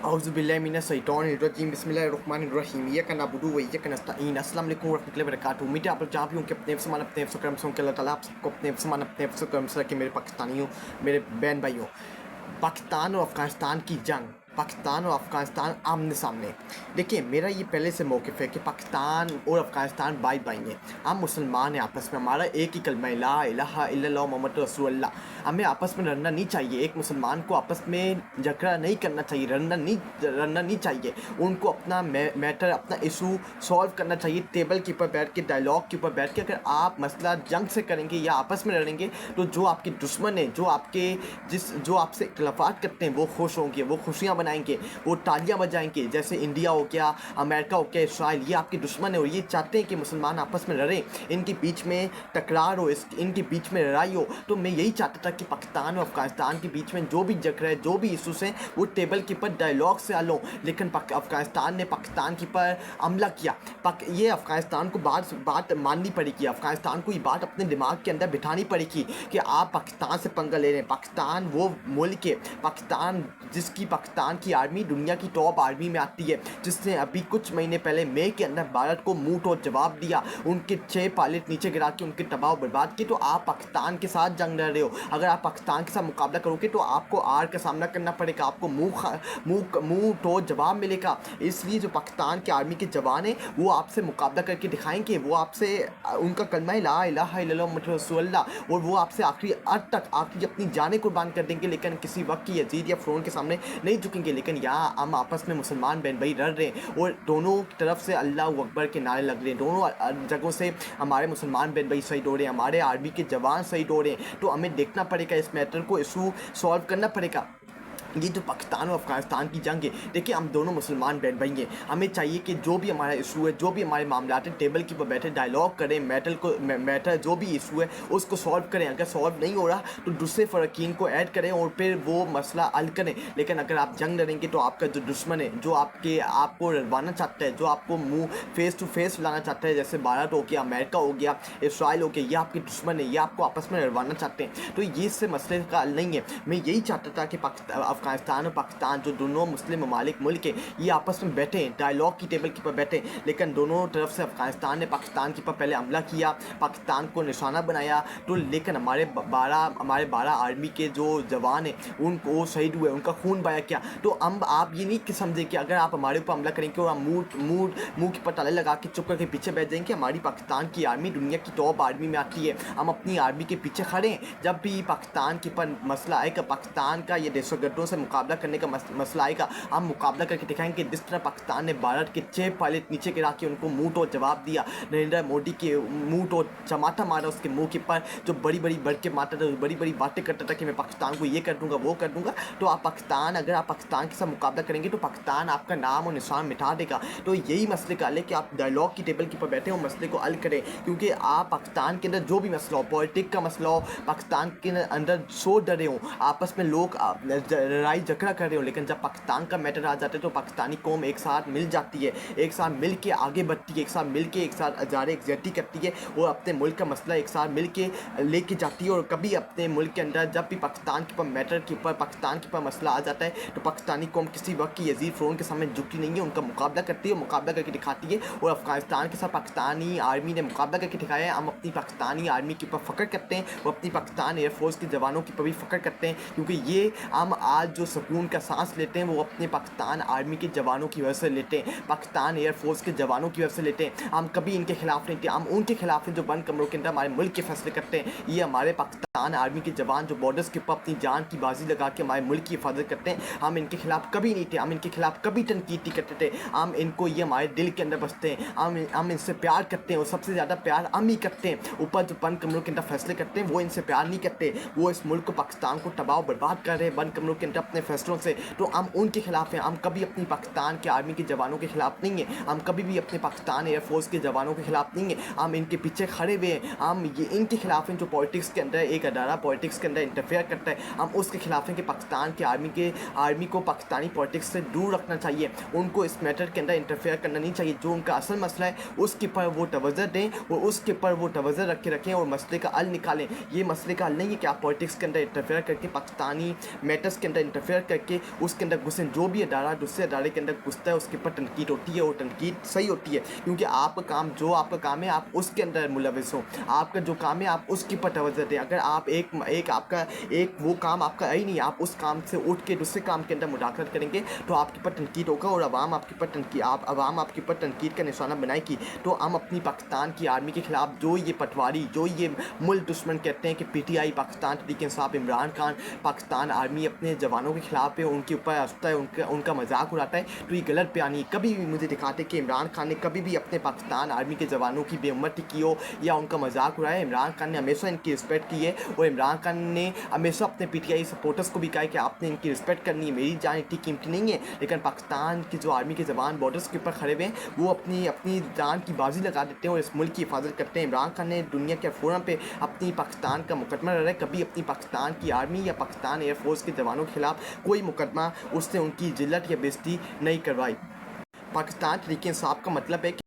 औज़ुबिल्लाहिमिनश्शैतानिर्रजीम बिस्मिल्लाहिर्रहमानिर्रहीम इय्याका नअबुदु व इय्याका नस्तईन। अस्सलाम वालेकुम व रहमतुल्लाहि व बरकातुहू। मीठे आप लोग जहाँ भी हों कि अपने फ़रमान अपने फ़िक्र से अल्लाह ताला आप सबको अपने फ़रमान अपने फ़िक्र से रखे। मेरे पाकिस्तानियों, मेरे बहन भाइयों, पाकिस्तान और अफ़गानिस्तान की जंग, पाकिस्तान और अफ़गानिस्तान आमने सामने। देखिए, मेरा ये पहले से मौक़िफ़ है कि पाकिस्तान और अफ़गानिस्तान भाई भाई हैं। हम मुसलमान हैं, आपस में हमारा एक ही कलमा है, ला इलाहा इल्लल्लाह मुहम्मद रसूलुल्लाह। हमें आपस में लड़ना नहीं चाहिए, एक मुसलमान को आपस में झगड़ा नहीं करना चाहिए, लड़ना नहीं चाहिए। उनको अपना मैटर, अपना इशू सॉल्व करना चाहिए टेबल के ऊपर बैठ के, डायलॉग के ऊपर बैठ के। अगर आप मसला जंग से करेंगे या आपस में लड़ेंगे तो जो आपके दुश्मन हैं, जो आपसे इख्तिलाफ़ात करते हैं, वो खुश होंगे, वो खुशियाँ मनाएंगे, वो तालियां बजाएंगे। जैसे इंडिया हो गया, अमेरिका हो गया, इसराइल, ये आपके दुश्मन है और ये चाहते हैं कि मुसलमान आपस में लड़ें, इनके बीच में तकरार हो, इनके बीच में लड़ाई हो। तो मैं यही चाहता था कि पाकिस्तान और अफ़गानिस्तान के बीच में जो भी झगड़ा है, जो भी इशूज़ हैं, वो टेबल के ऊपर डायलॉग से हल हो। लेकिन अफ़गानिस्तान ने पाकिस्तान के ऊपर हमला किया। ये अफ़गानिस्तान को बात माननी पड़ेगी, अफ़गानिस्तान को ये बात अपने दिमाग के अंदर बिठानी पड़ेगी कि आप पाकिस्तान से पंगा ले रहे हैं। पाकिस्तान वो मुल्क है, पाकिस्तान की आर्मी दुनिया की टॉप आर्मी में आती है, जिसने अभी कुछ महीने पहले मई के अंदर भारत को मुंह तोड़ जवाब दिया, उनके 6 पायलट नीचे गिरा के उनके तबाह बर्बाद किए। तो आप पाकिस्तान के साथ जंग लड़ रहे हो। अगर आप पाकिस्तान के साथ मुकाबला करोगे तो आपको आर का सामना करना पड़ेगा, आपको मुंह तोड़ जवाब मिलेगा। इसलिए जो पाकिस्तान के आर्मी के जवान हैं वो आपसे मुकाबला करके दिखाएंगे, वो आपसे, उनका कलमा है ला इलाहा इल्लल्लाह मुहम्मद रसूलुल्लाह, और वो आपसे आखिरी अर्थ तक आखिरी अपनी जानें कुर्बान कर देंगे। लेकिन किसी वक्त की यजीद या फ़िरौन के सामने नहीं झुकेंगे। लेकिन यहाँ हम आपस में मुसलमान बहन भाई लड़ रहे हैं और दोनों तरफ से अल्लाह अकबर के नारे लग रहे हैं, दोनों जगहों से हमारे मुसलमान बहन भाई शहीद हो रहे हैं, हमारे आर्मी के जवान शहीद हो रहे हैं। तो हमें देखना पड़ेगा, इस मैटर को इशू सॉल्व करना पड़ेगा। ये जो पाकिस्तान और अफ़गानिस्तान की जंग है, देखिए हम दोनों मुसलमान बहन भाई हैं। हमें चाहिए कि जो भी हमारा इशू है, जो भी हमारे मामला हैं, टेबल के ऊपर बैठे डायलॉग करें, मैटर जो भी इशू है उसको सॉल्व करें। अगर सॉल्व नहीं हो रहा तो दूसरे फ़रकीन को ऐड करें और फिर वो मसला हल करें। लेकिन अगर आप जंग लड़ेंगे तो आपका जो दुश्मन है, जो आपको लड़वाना चाहता है, जो आपको मुँह फेस टू फेस लाना चाहता है, जैसे भारत हो गया, अमेरिका हो गया, इसराइल हो गया, ये आपके दुश्मन है, ये आपको आपस में लड़वाना चाहते हैं। तो ये इससे मसले का हल नहीं है। मैं यही चाहता था कि अफ़गानिस्तान और पाकिस्तान, जो दोनों मुस्लिम ममालिक मुल्क है, ये आपस में बैठे, डायलॉग की टेबल के ऊपर बैठे। लेकिन दोनों तरफ से अफ़गानिस्तान ने पाकिस्तान के ऊपर पहले हमला किया, पाकिस्तान को निशाना बनाया। तो लेकिन हमारे 12 आर्मी के जो जवान हैं उनको शहीद हुए, उनका खून बहाया किया। तो अब आप ये नहीं कि समझे कि अगर आप हमारे ऊपर हमला करेंगे और हम मुँह के ऊपर ताले लगा के चुप करके पीछे बैठ जाएंगे। हमारी पाकिस्तान की आर्मी दुनिया की टॉप आर्मी में आती है, हम अपनी आर्मी के पीछे खड़े हैं। जब भी पाकिस्तान के ऊपर मसला आएगा, पाकिस्तान का ये दहशतगर्दों से मुकाबला करने का मसला आएगा, हम मुकाबला करके दिखाएंगे। जिस तरह पाकिस्तान ने भारत के 6 पायलट नीचे गिरा के उनको मुंह तोड़ जवाब दिया, नरेंद्र मोदी के मुंह तोड़ चमाटा मारा उसके मुंह के ऊपर, जो बड़ी बढ़ के मारता था, बड़ी बातें करता था कि मैं पाकिस्तान को ये कर दूंगा, वो कर दूंगा। तो अगर आप पाकिस्तान के साथ मुकाबला करेंगे तो पाकिस्तान आपका नाम और निशान मिटा देगा। तो यही मसले का हल है कि आप डायलॉग की टेबल के ऊपर बैठे हो, मसले को हल करें। क्योंकि आप पाकिस्तान के अंदर जो भी मसला हो, पॉलिटिक्स का मसला हो, पाकिस्तान के अंदर सो डरे हो, आपस में लोग लड़ाई झगड़ा कर रहे हो, लेकिन जब पाकिस्तान का मैटर आ जाता है तो पाकिस्तानी कौम एक साथ मिल जाती है, एक साथ मिल के आगे बढ़ती है, एक साथ अजारे एकजहती करती है और अपने मुल्क का मसला एक साथ मिल के लेके जाती है। और कभी अपने मुल्क के अंदर जब भी पाकिस्तान के ऊपर मैटर के ऊपर, पाकिस्तान के ऊपर मसला आ जाता है तो पाकिस्तानी कौम किसी वक्त की यजीद फ़िरौन के सामने झुकती नहीं है, उनका मुकाबला करती है, मुकाबला करके दिखाती है। और अफ़गानिस्तान के साथ पाकिस्तानी आर्मी ने मुकाबला करके दिखाया है। हम अपनी पाकिस्तानी आर्मी के ऊपर फ़ख्र करते हैं और अपनी पाकिस्तान एयरफोर्स के जवानों के ऊपर भी फ़ख्र करते हैं, क्योंकि ये हम आज जो सुकून का सांस लेते हैं वो अपने पाकिस्तान आर्मी के जवानों की वजह से लेते हैं, पाकिस्तान एयरफोर्स के जवानों की वजह से लेते हैं। हम कभी इनके खिलाफ नहीं थे, हम उनके खिलाफ हैं जो बंद कमरों के अंदर हमारे मुल्क के फैसले करते हैं। ये हमारे पाकिस्तान आर्मी के जवान जो बॉर्डर्स के ऊपर अपनी जान की बाजी लगा के हमारे मुल्क की हिफाजत करते हैं, हम इनके खिलाफ कभी नहीं थे, हम इनके खिलाफ कभी तनकीद नहीं करते थे। हम इनको, ये हमारे दिल के अंदर बसते हैं, हम इनसे प्यार करते हैं और सबसे ज़्यादा प्यार हम ही करते हैं। ऊपर जो बंद कमरों के अंदर फैसले करते हैं वो इनसे प्यार नहीं करते, वो इस मुल्क को, पाकिस्तान को तबाह बर्बाद कर रहे हैं बंद कमरों के अंदर अपने फैसलों से। तो हम उनके खिलाफ हैं, हम कभी अपनी पाकिस्तान के आर्मी के जवानों के खिलाफ नहीं है, हम कभी भी अपने पाकिस्तान एयरफोर्स के जवानों के खिलाफ नहीं है, हम इनके पीछे खड़े हुए हैं। हम ये इनके खिलाफ हैं जो पॉलिटिक्स के अंदर, एक अदारा पॉलिटिक्स के अंदर इंटरफेयर करता है, हम उसके खिलाफ हैं कि पाकिस्तान के आर्मी को पाकिस्तानी पॉलिटिक्स से दूर रखना चाहिए, उनको इस मैटर के अंदर इंटरफेयर करना नहीं चाहिए। जो उनका असल मसला है उसके ऊपर वो तवज्जो दें और उसके ऊपर वो तवज्जो रखें और मसले का हल निकालें। ये मसले का हल नहीं है कि आप पॉलिटिक्स के अंदर इंटरफेयर करके, पाकिस्तानी मैटर्स के अंदर इंटरफेयर करके उसके अंदर घुसे। जो भी अदारा दूसरे अदारे के अंदर घुसता है उसके ऊपर तनकीद होती है, और तनकीद सही होती है, क्योंकि आपका काम है आप उसके अंदर मुलविस हो। आपका जो काम है आप उसके ऊपर तवज्जो दें। अगर आप एक वो काम आपका है ही नहीं, आप उस काम से उठ के दूसरे काम के अंदर मुदाखलत करेंगे तो आपके ऊपर तनकीद होगा, और आवाम आपके ऊपर तनकीद का निशाना बनाएगी। तो हम अपनी पाकिस्तान की आर्मी के खिलाफ जो ये पटवारी, जो ये मुल्क दुश्मन कहते हैं कि PTI पाकिस्तान तहरीक इंसाफ इमरान खान पाकिस्तान आर्मी अपने जवानों के खिलाफ है, उनके ऊपर हंसता है, उनका मजाक उड़ाता है, तो ये गलत बयानी। कभी भी मुझे दिखाते कि इमरान खान ने कभी भी अपने पाकिस्तान आर्मी के जवानों की बेइज्जती की हो या उनका मजाक उड़ाया। इमरान खान ने हमेशा इनकी रिस्पेक्ट की है, और इमरान खान ने हमेशा अपने PTI सपोर्टर्स को भी कहा है कि आपने इनकी रिस्पेक्ट करनी है, मेरी जान इतनी कीमती नहीं है। लेकिन पाकिस्तान की जो आर्मी के जवान बॉर्डर्स के ऊपर खड़े हुए हैं वो अपनी जान की बाजी लगा देते हैं और इस मुल्क की हिफाजत करते हैं। इमरान खान ने दुनिया के फोरम पे अपनी पाकिस्तान का मुकदमा लड़ा है, कभी अपनी पाकिस्तान की आर्मी या पाकिस्तान एयरफोर्स के जवानों के खिलाफ कोई मुकदमा उसने उनकी जिल्लत या बेइज्जती नहीं करवाई। पाकिस्तान तहरीक इंसाफ का मतलब है कि